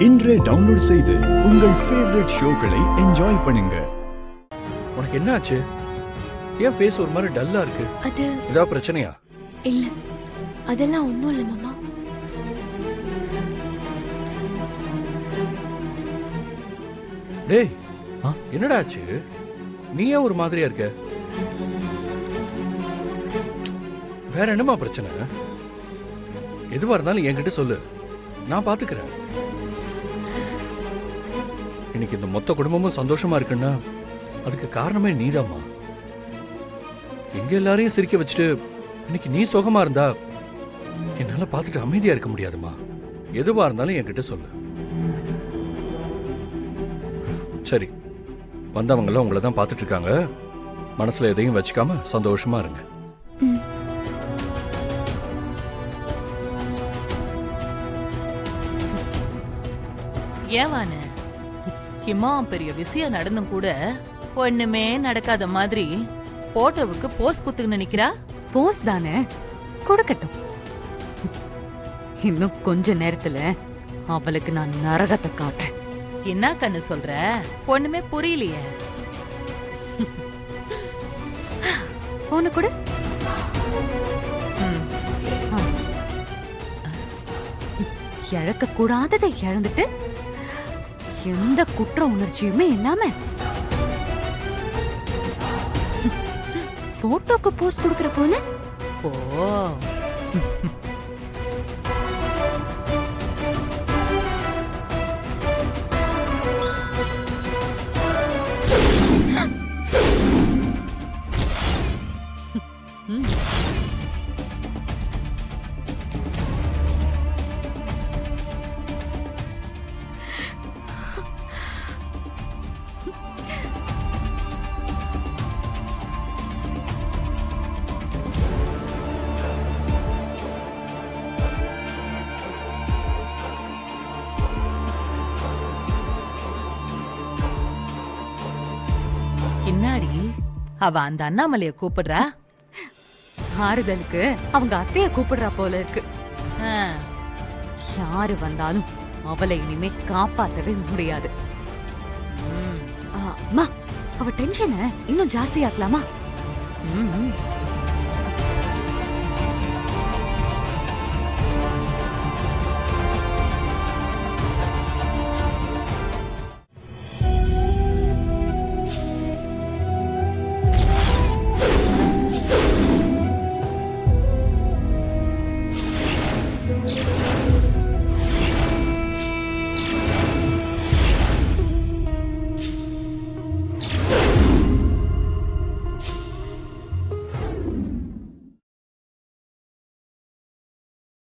இன்றே டவுன்லோட் செய்து உங்கள் ஃபேவரட் ஷோக்களை என்ஜாய் பண்ணுங்க. உனக்கு என்ன ஆச்சு? ஏன் ஃபேஸ் ஒரு மாதிரி டல்லா இருக்கு? அது ஏதாவது பிரச்சனையா? இல்ல, அதெல்லாம் ஒண்ணும் இல்ல மாமா. டேய், என்னடா ஆச்சு? நீ ஏன் ஒரு மாதிரியா இருக்க? வேற என்னமா பிரச்சனை? எதுவா இருந்தாலும் என்கிட்ட சொல்லு, நான் பாத்துக்கிறேன். இன்னைக்கு இந்த மொத்த குடும்பமும் சந்தோஷமா இருக்குன்னா அதுக்கு காரணமே நீதாம்மா. எங்க எல்லாரையும் சிரிக்க வச்சுட்டு இன்னைக்கு நீ சுகமா இருந்தா என்னால பார்த்துட்டு அமைதியா இருக்க முடியாதுமா. எதுவா இருந்தாலும் என்கிட்ட சொல்லு. சரி, வந்தவங்களாம் உங்களை தான் பார்த்துட்டு இருக்காங்க. மனசுல எதையும் வச்சுக்காம சந்தோஷமா இருங்க. ஏவான இம்மா பெரிய விஷயம் நடந்தும் கூட ஒண்ணுமே நடக்காத மாதிரி போட்டோவுக்கு போஸ் குத்துக்கு நிக்கிறா. போஸ் தானே, கொடுக்கட்டும். இன்னும் கொஞ்ச நேரத்துல அவளுக்கு நான் நரகத்தை காட்டுறேன். என்ன கண்ணு சொல்ற? ஒண்ணுமே புரியலையே. போன கூட இழக்க கூடாததை இழந்துட்டு எந்த குற்ற உணர்ச்சியுமே இல்லாம போட்டோக்கு போஸ் கொடுக்கற போல. ஓ, என்னாடி அவ அந்த அண்ணாமலைய கூப்பிடுறா? ஆறுதலுக்கு அவங்க அத்தைய கூப்பிடுறா போல இருக்கு. ஆ, யாரு வந்தாலும் அவளை இனிமே காப்பாத்தவே முடியாது. அம்மா, அவ டென்ஷனை இன்னும் ஜாஸ்தியாக்கலாமா? ம், ம்.